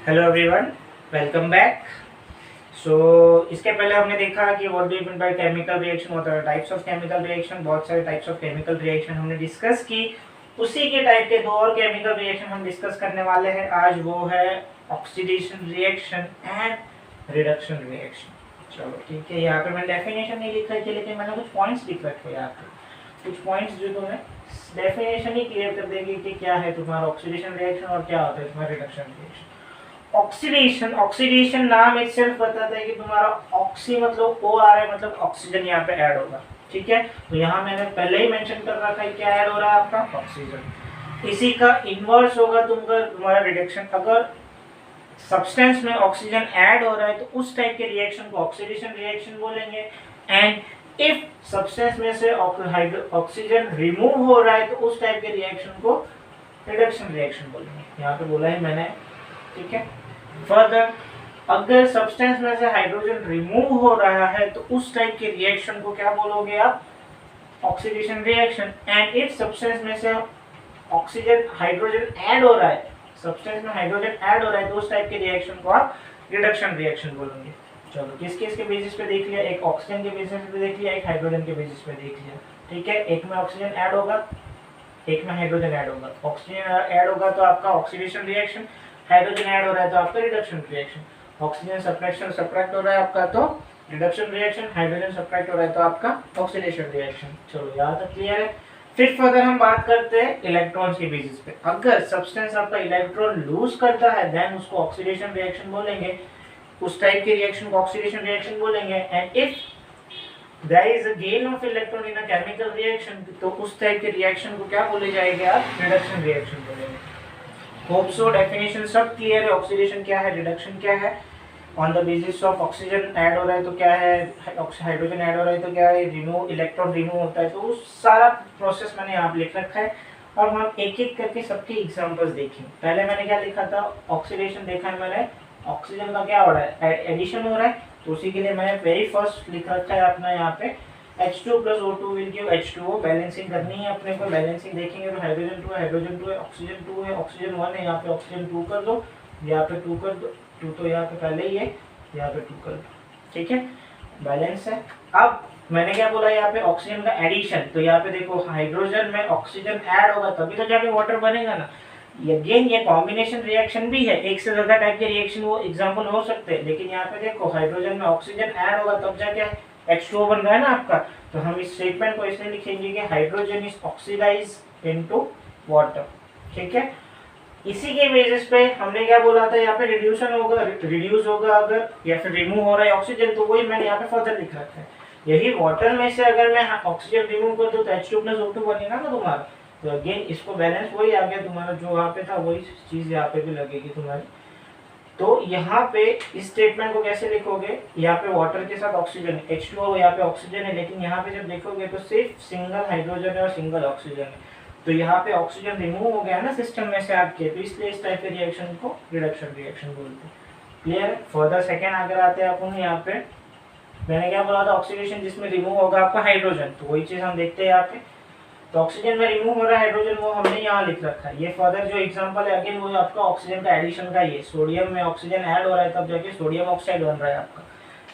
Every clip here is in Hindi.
Hello everyone, welcome back. So इसके पहले हमने देखा कि what do you mean by chemical reaction, what are types of chemical reaction. बहुत सारे टाइप्स ऑफ केमिकल रिएक्शन हमने डिस्कस की। उसी के टाइप के दो और केमिकल रिएक्शन हम डिस्कस करने वाले हैं आज, वो है oxidation reaction and reduction reaction. चलो ठीक है, यहाँ पे मैंने डेफिनेशन नहीं लिख रखी, लेकिन मैंने कुछ पॉइंट्स लिख रखे यहाँ पे, कुछ पॉइंट्स जो तुम्हें डेफिनेशन ही क्लियर कर देगी कि क्या है तुम्हारा ऑक्सीडेशन रिएक्शन और क्या होता है तुम्हारा रिडक्शन रिएक्शन। ऑक्सीडेशन, ऑक्सीडेशन नाम इटसेल्फ बताता है कि तुम्हारा ऑक्सी मतलब ओ आ रहा है, मतलब ऑक्सीजन यहाँ पे ऐड होगा। ठीक है, तो यहाँ मैंने पहले ही मेंशन कर रखा है क्या ऐड हो रहा है आपका, ऑक्सीजन। इसी का इनवर्स होगा तुम्हारा रिडक्शन। अगर सब्सटेंस में ऑक्सीजन ऐड हो रहा है तो उस टाइप के रिएक्शन को ऑक्सीडेशन रिएक्शन बोलेंगे। एंड इफ सब्सटेंस में से ऑक्सीजन रिमूव हो रहा है तो उस टाइप के रिएक्शन को रिडक्शन रिएक्शन बोलेंगे। यहाँ पे बोला है मैंने, ठीक है। फर्दर, अगर सब्सटेंस में से हाइड्रोजन रिमूव हो रहा है तो उस टाइप के रिएक्शन को क्या बोलोगे आप, oxidation reaction. And if substance में से ऑक्सीजन हाइड्रोजन ऐड हो रहा है, सब्सटेंस में हाइड्रोजन ऐड हो रहा है तो उस टाइप के रिएक्शन को आप रिडक्शन रिएक्शन बोलोगे। चलो किस किस के बेसिस पे देख लिया, एक ऑक्सीजन के बेसिस पे देख लिया, एक हाइड्रोजन के बेसिस पे देख लिया। ठीक है, एक में ऑक्सीजन ऐड होगा, एक में हाइड्रोजन ऐड होगा। ऑक्सीजन ऐड होगा तो आपका ऑक्सीडेशन रिएक्शन, हाइड्रोजन ऐड हो रहा है तो आपका रिडक्शन रिएक्शन। ऑक्सीजन सब्ट्रैक्ट हो रहा है आपका तो रिडक्शन रिएक्शन, हाइड्रोजन सब्ट्रैक्ट हो रहा है तो आपका ऑक्सीडेशन रिएक्शन। चलो यहाँ तक क्लियर है। फिर फर्दर हम बात करते हैं इलेक्ट्रॉन्स के बेसिस पे। अगर सब्सटेंस आपका इलेक्ट्रॉन लूज करता है देन उसको ऑक्सीडेशन रिएक्शन बोलेंगे, उस टाइप के रिएक्शन को ऑक्सीडेशन रिएक्शन बोलेंगे। And if there is a gain of electron in a chemical reaction तो उस टाइप के रिएक्शन को क्या बोले जाएंगे आप, रिडक्शन रिएक्शन बोलेंगे। होप सो डेफिनेशन सब क्लियर है। ऑक्सीडेशन क्या है, रिडक्शन क्या है। On the basis of oxygen add हो रहा है तो क्या है, हाइड्रोजन ऐड हो रहा है तो क्या है, रिमूव इलेक्ट्रॉन रिमूव होता है। तो उस सारा प्रोसेस मैंने यहाँ लिख रखा है और हम एक एक करके सबके एग्जांपल्स देखें। पहले मैंने क्या लिखा था, ऑक्सीडेशन देखा है मैंने, ऑक्सीजन का क्या हो रहा है, एडिशन हो रहा है, तो उसी के लिए मैंने वेरी फर्स्ट लिख रखा है अपना यहाँ पे H2 + O2 will give H2O। Balancing करनी है अपने को, बैलेंसिंग देखेंगे तो हाइड्रोजन 2 है, हाइड्रोजन 2 है, ऑक्सीजन 2 है, ऑक्सीजन 1 है, यहाँ पे ऑक्सीजन 2 कर दो, यहाँ पे 2 कर दो, 2 तो यहाँ पे पहले ही है, यहाँ पे 2 कर दो। ठीक है, बैलेंस है। अब मैंने क्या बोला यहाँ पे, ऑक्सीजन का एडिशन, तो यहाँ पे देखो हाइड्रोजन में ऑक्सीजन ऐड होगा तभी तो जाके वाटर बनेगा ना। अगेन ये कॉम्बिनेशन रिएक्शन भी है, एक से ज्यादा टाइप के रिएक्शन वो एग्जांपल हो सकते हैं, लेकिन यहाँ पे देखो हाइड्रोजन में ऑक्सीजन ऐड होगा तब जाके H2O बन रहा है ना आपका। तो हम इस स्टेटमेंट को इसलिए लिखेंगे कि hydrogen is oxidized into water. ठीक है, इसी के बेसिस पे हमने क्या बोला था, यहाँ पे रिड्यूस होगा अगर, या फिर रिमूव हो रहा है ऑक्सीजन, तो वही मैंने यहाँ पे फर्दर लिख रखा है। यही वाटर में से अगर मैं ऑक्सीजन रिमूव कर दूं तो H2 + O2 बनेगा ना तुम्हारा। तो अगेन इसको बैलेंस वही आ गया तुम्हारा, जो वहाँ पे था वही चीज यहाँ पे भी लगेगी तुम्हारी। तो यहाँ पे इस स्टेटमेंट को कैसे लिखोगे, यहाँ पे वाटर के साथ ऑक्सीजन H2O, यहाँ पे ऑक्सीजन है, लेकिन यहाँ पे जब देखोगे तो सिर्फ सिंगल हाइड्रोजन है और सिंगल ऑक्सीजन है। तो यहाँ पे ऑक्सीजन रिमूव हो गया ना सिस्टम में से आपके, तो इसलिए इस टाइप के रिएक्शन को रिडक्शन रिएक्शन बोलते हैं। क्लियर। फर्दर सेकेंड अगर आते हैं अपन, यहाँ पे मैंने क्या बोला था, ऑक्सीडेशन जिसमें रिमूव होगा आपका हाइड्रोजन, तो वही चीज हम देखते हैं यहाँ पे। तो ऑक्सीजन में रिमूव हो रहा है हाइड्रोजन, वो हमने यहाँ लिख रखा है। ये फर्दर जो एग्जांपल है अगेन वो आपका ऑक्सीजन का एडिशन का, ये सोडियम में ऑक्सीजन ऐड हो रहा है तब जाके सोडियम ऑक्साइड बन रहा है आपका।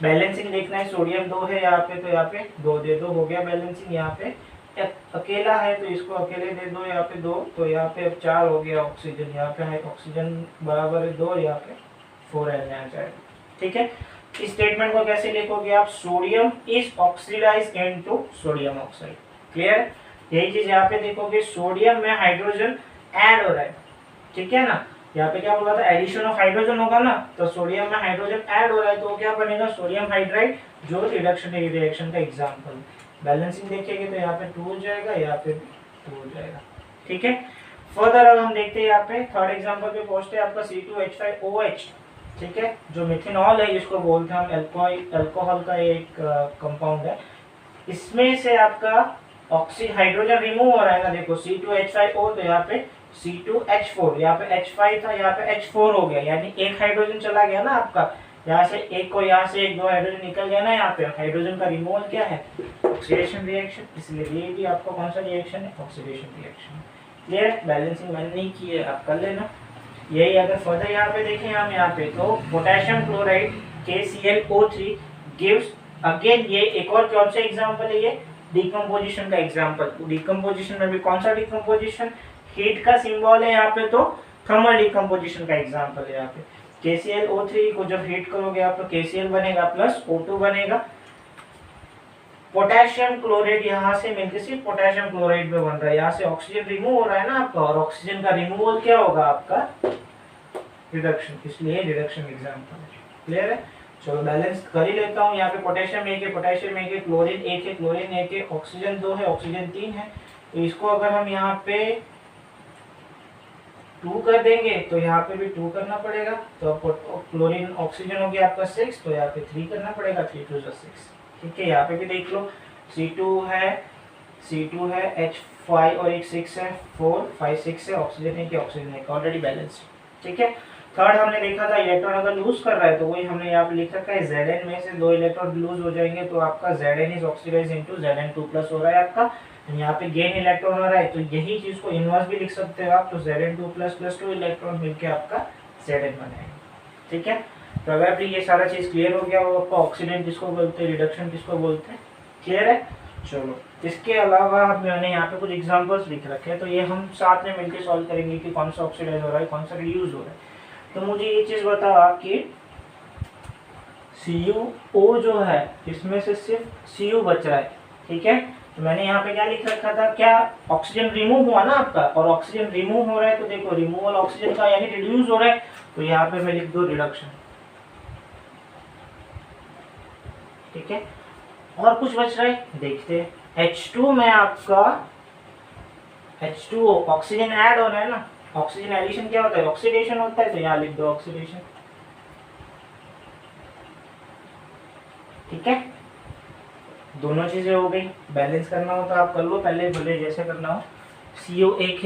बैलेंसिंग देखना है, सोडियम 2 है यहाँ पे तो यहाँ पे 2 दे दो, हो गया बैलेंसिंग। यहाँ पे अकेला है तो इसको अकेले दे दो, यहाँ पे 2, तो यहाँ पे अब 4 हो गया ऑक्सीजन। यहाँ पे है ऑक्सीजन बराबर है 2, यहाँ पे 4 आ जाएगा। ठीक है, इस स्टेटमेंट को कैसे लिखोगे आप, sodium is oxidized into sodium oxide. Clear. यही चीज यहाँ पे देखोगे, सोडियम में हाइड्रोजन ऐड हो रहा है, ठीक है ना। यहाँ पे क्या बोला था, एडिशन ऑफ हाइड्रोजन होगा ना, तो सोडियम में हाइड्रोजन ऐड हो रहा है तो क्या बनेगा, सोडियम हाइड्राइड, जो रिडक्शन रिएक्शन का एग्जांपल। बैलेंसिंग देखेंगे तो यहाँ पे 2 हो जाएगा, यहाँ पे 2 हो जाएगा। ठीक है, फर्दर अब हम देखते हैं यहाँ पे थर्ड एग्जांपल पे पहुंचते हैं, आपका C2H5OH। ठीक है, जो मिथेनॉल है इसको बोलते हैं हम, अल्कोहल का एक कंपाउंड है। इसमें से आपका हाइड्रोजन रिमूव हो रहा है ना, देखो C2H5O, तो यहाँ पे C2H4, यहाँ पे H5 था, यहाँ पे H4 हो गया, यानी एक हाइड्रोजन चला गया ना आपका, यहाँ से एक को, यहाँ से एक 2 हाइड्रोजन निकल गया ना। यहाँ पे हाइड्रोजन का रिमूवल क्या है, ऑक्सीडेशन रिएक्शन, इसलिए ये भी आपका कौन सा रिएक्शन है, ऑक्सीडेशन रिएक्शन। क्लियर। बैलेंसिंग मैंने नहीं की है, आप कर लेना। यही अगर फर्दर यहाँ पे देखें हम यहाँ पे तो potassium chloride KClO3 gives, again ये एक और कौन सा एग्जांपल है, ये डिकम्पोजिशन का एग्जांपल। डिकम्पोजिशन में भी कौन सा डिकम्पोजिशन, हीट का सिंबल है यहाँ पे, तो थर्मल डिकम्पोजिशन का एग्जांपल है यहाँ पे। KClO3 को जब हीट करोगे आप तो KCl बनेगा प्लस O2 बनेगा, पोटेशियम क्लोराइड यहाँ से मिलकर सिर्फ पोटेशियम क्लोराइड में बन रहा है, यहाँ से ऑक्सीजन रिमूव हो रहा है ना आपका, और ऑक्सीजन का रिमूवल क्या होगा आपका, रिडक्शन, इसलिए रिडक्शन एग्जांपल है। क्लियर है? चलो बैलेंस कर ही लेता हूँ। यहाँ पे पोटेशियम एक है, पोटेशियम एक है, क्लोरीन एक है, क्लोरीन एक है, ऑक्सीजन 2 है, ऑक्सीजन 3 है। तो इसको अगर हम यहाँ पे 2 कर देंगे तो यहाँ पे भी 2 करना पड़ेगा, तो क्लोरीन ऑक्सीजन हो गया आपका 6, तो यहाँ पे 3 करना पड़ेगा, 3 2 6। ठीक है, यहाँ पे भी देख लो C2 है, H5 और एक 6 है, 4 5 6 है, ऑक्सीजन है कि ऑक्सीजन है, ऑलरेडी बैलेंस। ठीक है, थर्ड हमने देखा था इलेक्ट्रॉन अगर लूज कर रहा है तो वही हमने यहाँ पे लिख रखा है, Zn में से 2 इलेक्ट्रॉन लूज हो जाएंगे तो आपका Zn is oxidise into Zn2+ हो रहा है आपका। यहाँ पे गेन इलेक्ट्रॉन हो रहा है, तो यही चीज को इनवर्स भी लिख सकते हो आप, तो Zn2+ 2 इलेक्ट्रॉन मिलके आपका Zn बनाएगा। ठीक है, प्रोबेबली ये सारा चीज क्लियर हो गया हो आपका, ऑक्सीडेंट किसको बोलते हैं, रिडक्शन किसको बोलते हैं, क्लियर है। चलो इसके अलावा मैंने यहाँ पे कुछ एग्जांपल्स लिख रखे हैं, तो ये हम साथ में मिलकर सॉल्व करेंगे कि कौन सा ऑक्सीडाइज हो रहा है, कौन सा रिड्यूस हो रहा है। तो मुझे ये चीज बताओ कि CuO जो है इसमें से सिर्फ Cu बच रहा है। ठीक है, तो मैंने यहाँ पे क्या लिख रखा था, क्या ऑक्सीजन रिमूव हुआ ना आपका, और ऑक्सीजन रिमूव हो रहा है तो देखो रिमूवल ऑक्सीजन का यानी रिड्यूस हो रहा है, तो यहाँ पे मैं लिख दो रिडक्शन। ठीक है, और कुछ बच रहा है देखते हैं। H2 में आपका H2O ऑक्सीजन ऐड हो रहा है ना, ऑक्सीजन एडिशन क्या होता है, ऑक्सीडेशन होता है, तो यहाँ लिख दो ऑक्सीडेशन। ठीक है, दोनों चीजें हो गई। बैलेंस करना हो तो आप कर लो, पहले बोले जैसे करना हो। Cu एक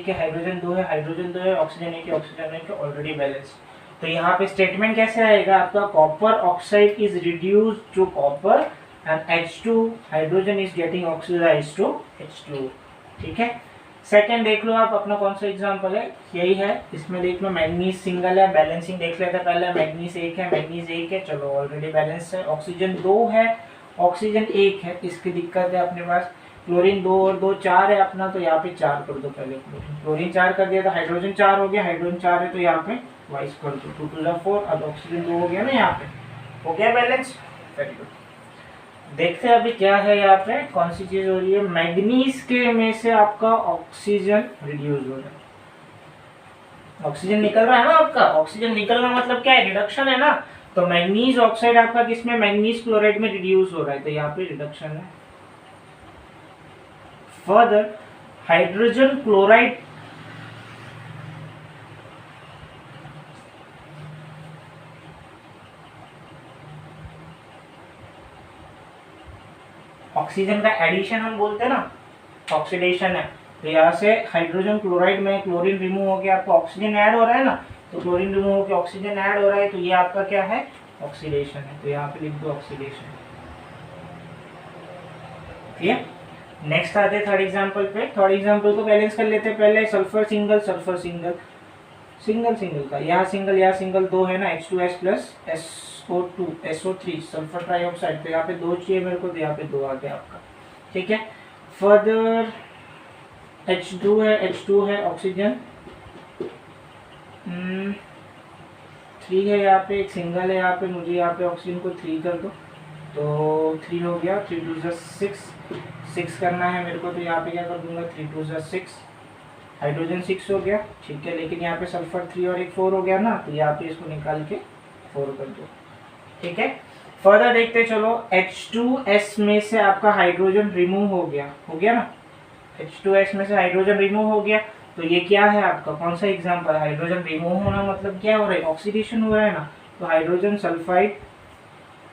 है, हाइड्रोजन 2 है, हाइड्रोजन 2 है, ऑक्सीजन एक है, ऑक्सीजन एक है, ऑलरेडी बैलेंस। तो यहाँ पे स्टेटमेंट कैसे आएगा आपका, copper oxide is reduced to copper and H2 hydrogen is getting oxidized to H2। ठीक है, सेकंड देख लो आप अपना कौन सा एग्जांपल है, यही है। इसमें देख लो मैग्नीज सिंगल है, बैलेंसिंग देख लेते हैं पहले। मैग्नीज एक है, मैग्नीज एक है, चलो ऑलरेडी बैलेंस है। ऑक्सीजन 2 है, ऑक्सीजन 1 है, इसकी दिक्कत है अपने पास। क्लोरीन 2 और 2 4 है अपना, तो यहाँ पे 4 कर दो पहले। क्लोरीन 4 कर दिया तो हाइड्रोजन 4 हो गया, हाइड्रोजन 4 है तो यहाँ पे वाइस कर दो, 2 2 4। अब ऑक्सीजन 2 हो गया ना, यहाँ पे हो गया बैलेंस। वेरी गुड, देखते हैं अभी क्या है यहाँ पे, कौन सी चीज हो रही है। मैग्नीज के में से आपका ऑक्सीजन रिड्यूस हो रहा है, ऑक्सीजन निकल रहा है ना आपका, ऑक्सीजन निकलना मतलब क्या है, रिडक्शन है ना। तो मैग्नीज ऑक्साइड आपका किसमें, मैग्नीज क्लोराइड में रिड्यूस हो रहा है, तो यहाँ पे रिडक्शन है। फर्दर हाइड्रोजन क्लोराइड ऑक्सीजन का एडिशन हम बोलते हैं ना, ऑक्सीडेशन है। तो यहाँ से हाइड्रोजन क्लोराइड में क्लोरीन रिमूव हो गया, आपको ऑक्सीजन ऐड हो रहा है ना, तो क्लोरीन रिमूव होकर ऑक्सीजन ऐड हो रहा है, तो ये आपका क्या है, ऑक्सीडेशन है। तो यहाँ पे लिख दो ऑक्सीडेशन। ठीक है, नेक्स्ट आते हैं थर्ड एग्जांपल पे। थर्ड एग्जांपल को बैलेंस कर लेते हैं पहले। Sulphur single, sulphur single, single single का यहाँ सिंगल 2 है ना, H2S plus SO2 SO3 sulphur trioxide, तो यहाँ पे 2 चाहिए मेरे को, तो यहाँ पे 2 आ गया आपका। ठीक है, फर्दर H2 है, ऑक्सीजन 3 है यहाँ पे, एक सिंगल है यहाँ पे, मुझे यहाँ पे ऑक्सीजन को 3 कर दो, तो 3 हो गया, 3 2 6 करना है मेरे को, तो यहाँ पे क्या कर दूंगा, 3 2 6, हाइड्रोजन 6 हो गया। ठीक है, लेकिन यहाँ पे सल्फर 3 और एक 4 हो गया ना, तो यहाँ पे इसको निकाल के 4 कर दो। ठीक है, फर्दर देखते चलो। H2S में से आपका हाइड्रोजन रिमूव हो गया ना, H2S में से हाइड्रोजन रिमूव हो गया, तो ये क्या है आपका, कौन सा एग्जांपल है। हाइड्रोजन रिमूव होना मतलब क्या हो रहा है, ऑक्सीडेशन हो रहा है ना, तो हाइड्रोजन सल्फाइड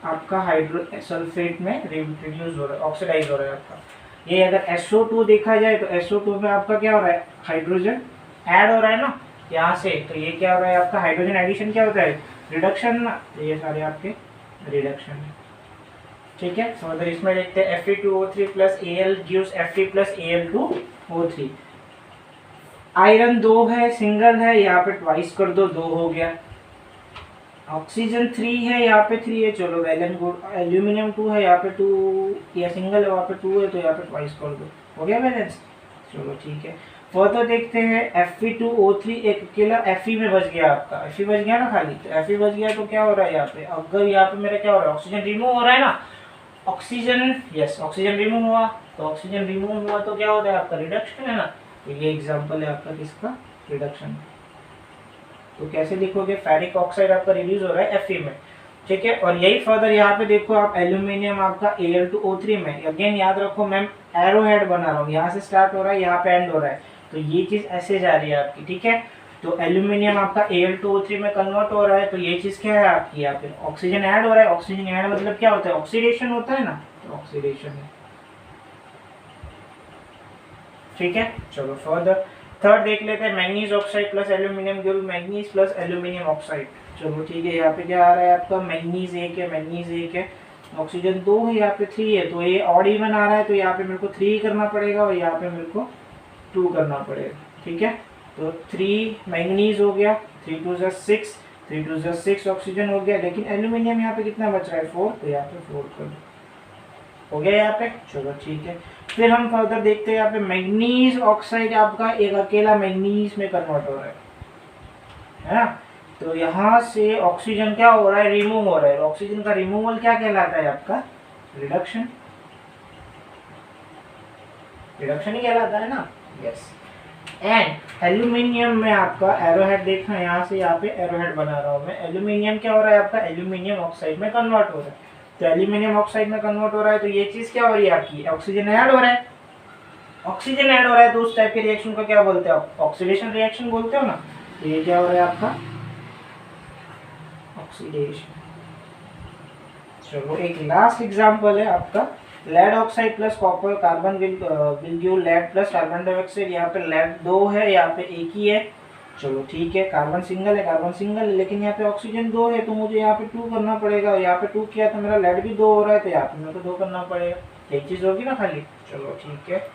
आपका सल्फेट में रिड्यूस हो रहा है, ऑक्सीडाइज हो रहा है आपका। ये अगर SO2 देखा जाए तो SO2 में आपका क्या हो रहा है, हाइड्रोजन ऐड हो रहा है ना यहाँ से, तो ये क्या हो रहा है आपका, हाइड्रोजन एडिशन क्या होता है, रिडक्शन ना, तो ये सारे आपके रिडक्शन है। ठीक है, फर्दर इसमें देखते हैं Fe2O3 plus Al gives Fe plus Al2O3। Iron 2 है, सिंगल है, यहाँ पे ट्वाइस कर दो, 2 हो गया। ऑक्सीजन 3 है, यहाँ पे 3 है, चलो वेल एंड गुड। एल्यूमिनियम 2 है, यहाँ पे 2 या सिंगल है, वहाँ पे 2 है, तो यहाँ पे ट्वाइस कर दो, हो गया बैलेंस। चलो ठीक है, फर्दर देखते हैं। Fe2O3 एक अकेला Fe में बच गया आपका, Fe बच गया ना खाली, तो Fe बच गया तो क्या हो रहा है यहाँ पे, अगर यहाँ पे मेरा क्या हो रहा है, ऑक्सीजन रिमूव हो रहा है ना, ऑक्सीजन, यस ऑक्सीजन रिमूव हुआ, तो ऑक्सीजन रिमूव हुआ तो क्या होता है आपका, रिडक्शन है ना। तो ये एग्जांपल है आपका किसका, रिडक्शन। तो कैसे लिखोगे, फेरिक ऑक्साइड आपका रिड्यूस हो रहा है Fe में, ठीक है। और यही फर्दर यहाँ पे देखो आप, एल्यूमिनियम आपका Al2O3 में, अगेन याद रखो मैं एरो हेड बना रहा हूँ, यहाँ से स्टार्ट हो रहा है, यहाँ पे एंड हो रहा है, तो ये चीज ऐसे जा रही है आपकी, ठीक है। तो एल्यूमिनियम आपका Al2O3 में कन्वर्ट हो रहा है, तो ये चीज क्या है आपकी, यहाँ पे ऑक्सीजन ऐड हो रहा है। ऑक्सीजन ऐड मतलब क्या होता है, ऑक्सीडेशन होता है ना, तो ऑक्सीडेशन है, ठीक है। चलो फर्दर थर्ड देख लेते हैं, manganese oxide plus aluminium give manganese plus aluminium oxide. चलो ठीक है, यहाँ पे क्या आ रहा है आपका, मैंगनीज 1 है, मैंगनीज 1 है, ऑक्सीजन 2 है, यहाँ पे 3 है, तो ये ऑड इवन आ रहा है, तो यहाँ पे मेरे को 3 करना पड़ेगा और यहाँ पे मेरे को 2 करना पड़ेगा, ठीक है। तो 3 मैंगनीज हो गया, 3 2 6, 3 2 6 ऑक्सीजन हो गया, लेकिन एल्यूमिनियम यहाँ पे कितना बच रहा है, 4, तो यहाँ पे 4 कर दो, हो गया यहाँ पे। चलो ठीक है, फिर हम फर्दर देखते हैं, यहाँ पे मैंगनीज ऑक्साइड आपका एक अकेला मैंगनीज में कन्वर्ट हो रहा है ना। तो यहाँ से ऑक्सीजन क्या हो रहा है, रिमूव हो रहा है। ऑक्सीजन का रिमूवल क्या कहलाता है आपका, रिडक्शन, रिडक्शन ही कहलाता है ना, यस। एंड एल्यूमिनियम में आपका एरोहेड देखना, यहाँ से यहाँ पे एरोहेड बना रहा हूँ मैं। एल्यूमिनियम क्या हो रहा है आपका, एल्यूमिनियम ऑक्साइड में कन्वर्ट हो रहा है, तो एल्यूमिनियम ऑक्साइड में कन्वर्ट हो रहा है, तो ये चीज क्या हो रही है आपकी, ऑक्सीजन ऐड हो रहा है। ऑक्सीजन ऐड हो रहा है तो उस टाइप के रिएक्शन को क्या बोलते हैं आप, ऑक्सीडेशन रिएक्शन बोलते हो ना। तो ये क्या हो रहा है आपका, ऑक्सीडेशन। चलो एक लास्ट एग्जांपल है आपका, lead oxide plus copper carbon will give lead plus carbon dioxide. यहाँ पे लेड 2 है, यहाँ पे 1 ही है, चलो ठीक है। कार्बन सिंगल है, कार्बन सिंगल है, लेकिन यहाँ पे ऑक्सीजन 2 है, तो मुझे यहाँ पे 2 करना पड़ेगा, और यहाँ पे 2 किया तो मेरा लेड भी 2 हो रहा है, तो यहाँ पे मेरे को 2 करना पड़ेगा, एक चीज होगी ना खाली। चलो ठीक है,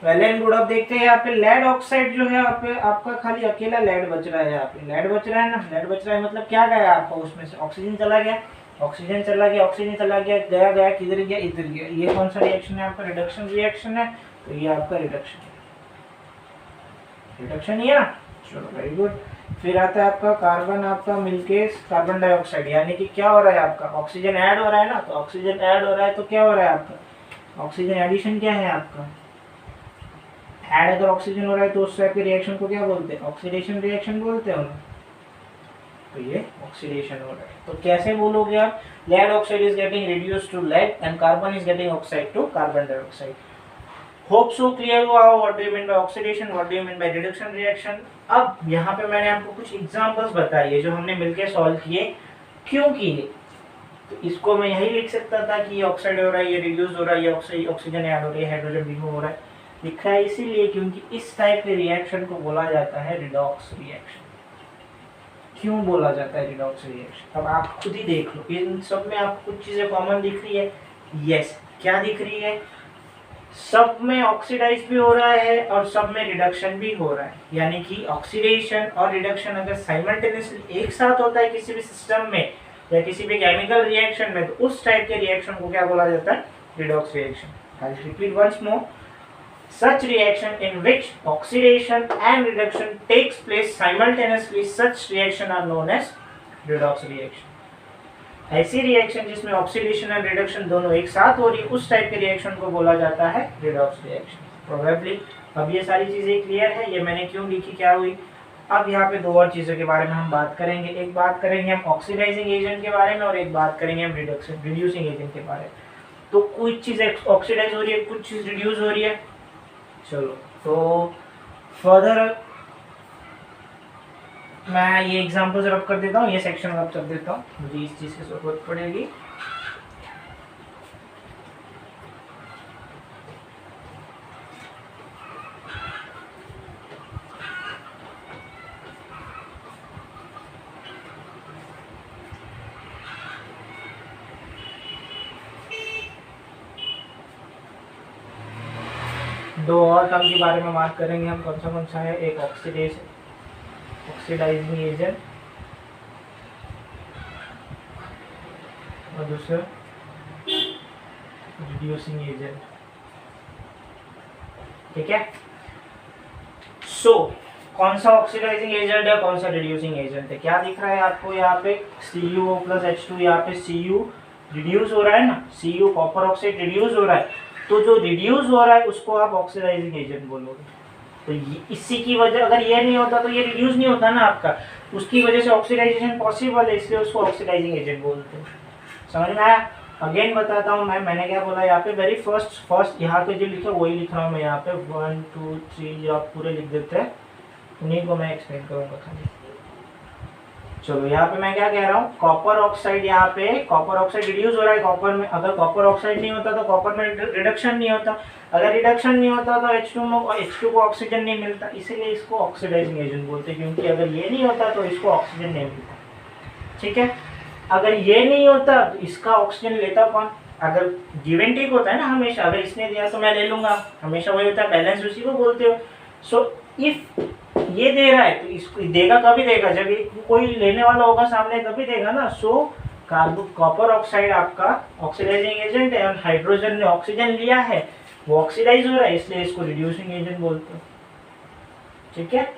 वेल एंड गुड। अब देखते हैं यहाँ पे लेड ऑक्साइड जो है यहाँ पे आपका खाली अकेला लेड बच रहा है, यहाँ पे लेड बच रहा है ना। लेड बच रहा है मतलब क्या गया आपका, उसमें से ऑक्सीजन चला गया, ऑक्सीजन चला गया, ऑक्सीजन चला गया, गया गया किधर गया, इधर गया। ये कौन सा रिएक्शन है आपका, रिडक्शन रिएक्शन है, तो ये आपका रिडक्शन रिडक्शन ही है ना। चलो वेरी गुड। फिर आता है आपका कार्बन आपका मिलके कार्बन डाइऑक्साइड, यानी कि क्या हो रहा है आपका, ऑक्सीजन ऐड हो रहा है ना। तो ऑक्सीजन ऐड हो रहा है तो क्या हो रहा है आपका, ऑक्सीजन एडिशन क्या है आपका, ऐड अगर ऑक्सीजन हो रहा है तो उस टाइप के रिएक्शन को क्या बोलते हैं, ऑक्सीडेशन रिएक्शन बोलते हैं उन्हें। तो ये ऑक्सीडेशन हो रहा है, तो कैसे बोलोगे आप, lead oxide is getting reduced to lead and carbon is getting oxide to carbon dioxide. Hope so clear हुआ हो what do you mean by oxidation, what do you mean by reduction reaction. अब यहाँ पे मैंने आपको कुछ एग्जांपल्स बताई है जो हमने मिलकर सॉल्व किए, क्यों किए। तो इसको मैं यही लिख सकता था कि ये ऑक्साइड हो रहा है, ये रिड्यूस हो रहा है, ये ऑक्सीजन ऐड हो रही है, हाइड्रोजन रिमूव हो रहा है। लिखा है इसीलिए क्योंकि इस टाइप के रिएक्शन को बोला जाता है रिडॉक्स रिएक्शन। क्यों बोला जाता है रिडॉक्स रिएक्शन, अब आप खुद ही देख लो, इन सब में आपको कुछ चीजें कॉमन दिख रही है, यस क्या दिख रही है, सब में ऑक्सीडाइज भी हो रहा है और सब में रिडक्शन भी हो रहा है। यानी कि ऑक्सीडेशन और रिडक्शन अगर साइमल्टेनियसली एक साथ होता है किसी भी सिस्टम में या किसी भी केमिकल रिएक्शन में, तो उस टाइप के रिएक्शन को क्या बोला जाता है, redox reaction. I repeat once more, such reaction in which oxidation and reduction takes place simultaneously, such reaction are known as redox reaction। ऐसी रिएक्शन जिसमें ऑक्सीडेशन एंड रिडक्शन दोनों एक साथ हो रही है, उस टाइप के रिएक्शन को बोला जाता है रिडॉक्स रिएक्शन प्रोबेबली। अब ये सारी चीजें क्लियर है, ये मैंने क्यों लिखी, क्या हुई। अब यहाँ पे दो और चीजों के बारे में हम बात करेंगे, एक बात करेंगे हम ऑक्सीडाइजिंग एजेंट के बारे में और एक बात करेंगे हम रिड्यूसिंग एजेंट के बारे में। तो कुछ चीज ऑक्सीडाइज हो रही है, कुछ चीज रिड्यूस हो रही है। चलो तो फर्दर मैं ये एग्जांपल्स रब कर देता हूँ, ये सेक्शन रब कर देता हूँ, मुझे इस चीज़ की जरूरत पड़ेगी। दो और टर्म के बारे में बात करेंगे हम, कौन सा है, एक ऑक्सीडाइजिंग एजेंट और दूसरा रिड्यूसिंग एजेंट। ठीक है, सो कौन सा ऑक्सीडाइजिंग एजेंट है, कौन सा रिड्यूसिंग एजेंट है, क्या दिख रहा है आपको यहाँ पे, CuO प्लस H2, यहाँ पे Cu रिड्यूस हो रहा है ना, Cu कॉपर ऑक्साइड रिड्यूस हो रहा है, तो जो रिड्यूस हो रहा है उसको आप ऑक्सीडाइजिंग एजेंट बोलोगे। तो इसी की वजह, अगर ये नहीं होता तो ये रिड्यूस नहीं होता ना आपका, उसकी वजह से ऑक्सीडाइजेशन पॉसिबल है, इसलिए उसको ऑक्सीडाइजिंग एजेंट बोलते हैं। समझ में आया? अगेन बताता हूँ मैंने क्या बोला यहाँ पे, वेरी फर्स्ट यहाँ पे जो लिखा वही लिख रहा हूँ मैं यहाँ पे, 1 2 3 आप पूरे लिख देते हैं, उन्हीं को मैं एक्सप्लेन करूँगा खाली। चलो यहाँ पे मैं क्या कह रहा हूँ, कॉपर ऑक्साइड, यहाँ पे कॉपर ऑक्साइड रिड्यूस हो रहा है कॉपर में, अगर कॉपर ऑक्साइड नहीं होता तो कॉपर में रिडक्शन नहीं होता, अगर रिडक्शन नहीं होता तो H2 को ऑक्सीजन नहीं मिलता, इसीलिए इसको ऑक्सीडाइजिंग एजेंट बोलते हैं, क्योंकि अगर ये नहीं होता तो इसको ऑक्सीजन नहीं मिलता। ठीक है, अगर ये नहीं होता तो इसका ऑक्सीजन लेता कौन, अगर गिव एंड टेक होता है ना हमेशा, अगर इसने दिया तो मैं ले लूंगा, हमेशा वही होता है, बैलेंस उसी को बोलते हो। सो इफ ये दे रहा है तो इसको देगा, कभी देगा जब कोई लेने वाला होगा सामने तभी देगा ना। सो कॉपर ऑक्साइड आपका ऑक्सीडाइजिंग एजेंट है, और हाइड्रोजन ने ऑक्सीजन लिया है, वो ऑक्सीडाइज हो रहा है, इसलिए इसको रिड्यूसिंग एजेंट बोलते हैं। ठीक है,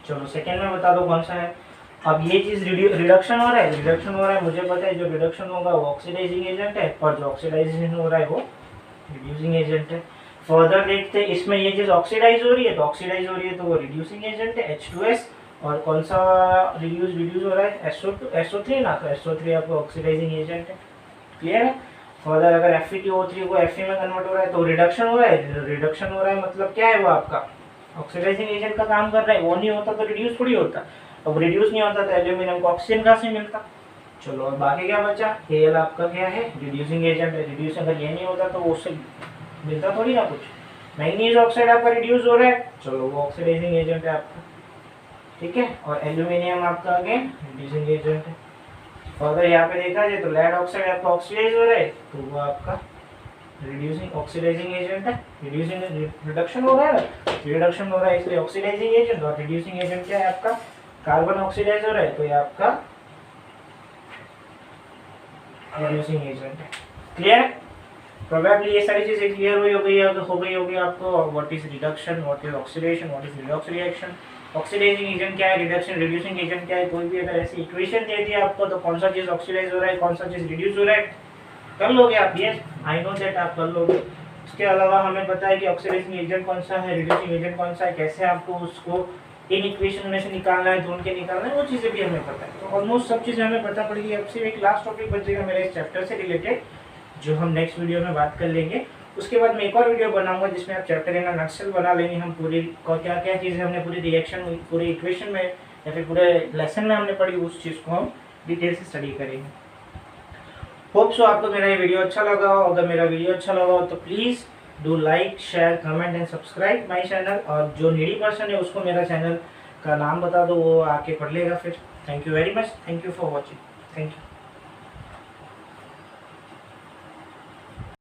चलो सेकेंड में बता दो कौन सा है। अब ये चीज रिडक्शन हो रहा है, मुझे पता है जो रिडक्शन होगा वो ऑक्सीडाइजिंग एजेंट है, और जो ऑक्सीडाइजेशन हो रहा है वो रिड्यूसिंग एजेंट है। फर्दर देखते हैं, इसमें ये चीज ऑक्सीडाइज हो रही है तो वो रिड्यूसिंग एजेंट है H2S, और कौन सा रिड्यूस हो रहा है, SO3 ना, तो SO3 आपको ऑक्सीडाइजिंग एजेंट है। क्लियर है? फर्दर अगर Fe2O3 को Fe में कन्वर्ट हो रहा है तो रिडक्शन हो रहा है, मतलब क्या है वो आपका ऑक्सीडाइजिंग एजेंट का काम कर रहा है, वो नहीं होता तो रिड्यूस थोड़ी होता, अब रिड्यूस नहीं होता तो एल्यूमिनियम को ऑक्सीजन कहाँ से मिलता। चलो अब बाकी क्या बचा, Al आपका क्या है, रिड्यूसिंग एजेंट है, रिड्यूस अगर ये नहीं होता तो उससे मिलता थोड़ी ना कुछ। मैंगनीज ऑक्साइड आपका रिड्यूस हो रहा है, चलो वो ऑक्सीडाइजिंग एजेंट है आपका। ठीक है, और एल्यूमिनियम आपका अगेन रिड्यूसिंग एजेंट है। अगर यहाँ पे देखा जाए तो लेड ऑक्साइड आपका ऑक्सीडाइज हो रहा है, तो वो आपका रिड्यूसिंग ऑक्सीडाइजिंग एजेंट है, रिडक्शन हो रहा है इसलिए ऑक्सीडाइजिंग एजेंट, और रिड्यूसिंग एजेंट क्या है आपका, कार्बन ऑक्सीडाइज हो रहा है तो ये आपका रिड्यूसिंग एजेंट है। क्लियर? प्रोबेबली ये सारी चीजें क्लियर हो गई होगी आपको। What is reduction, what is oxidation, what is redox reaction, oxidizing agent क्या है, रिडक्शन रिड्यूसिंग एजेंट क्या है। कोई भी अगर ऐसी इक्वेशन दे दी आपको तो कौन सा चीज ऑक्सीडाइज हो रहा है, कौन सा चीज रिड्यूस हो रहा है, कर लोगे आप, यस आई नो दैट आप कर लोगे। इसके अलावा हमें पता है कि ऑक्सीडाइजिंग एजेंट कौन सा है, रिड्यूसिंग एजेंट कौन सा है, कैसे आपको उसको इन इक्वेशन में से निकालना है, ढूंढ के निकालना है, वो चीज़ें भी हमें पता है। तो ऑलमोस्ट सब चीज़ें हमें पता पड़ेगी। अब सिर्फ एक लास्ट टॉपिक बचेगा मेरे इस चैप्टर से रिलेटेड, जो हम नेक्स्ट वीडियो में बात कर लेंगे। उसके बाद मैं एक और वीडियो बनाऊंगा जिसमें आप चैप्टर इन नक्सल बना लेंगे, हम पूरी क्या क्या चीज़ें हमने पूरी रिएक्शन पूरी इक्वेशन में या फिर पूरे लेसन में हमने पढ़ी, उस चीज़ को हम डिटेल से स्टडी करेंगे। होप सो आपको मेरा ये वीडियो अच्छा लगा हो। अगर मेरा वीडियो अच्छा लगा हो तो please do like, share, comment and subscribe my channel. और जो नीडी पर्सन है उसको मेरा चैनल का नाम बता दो, वो आके पढ़ लेगा फिर। Thank you very much, thank you for watching, thank you.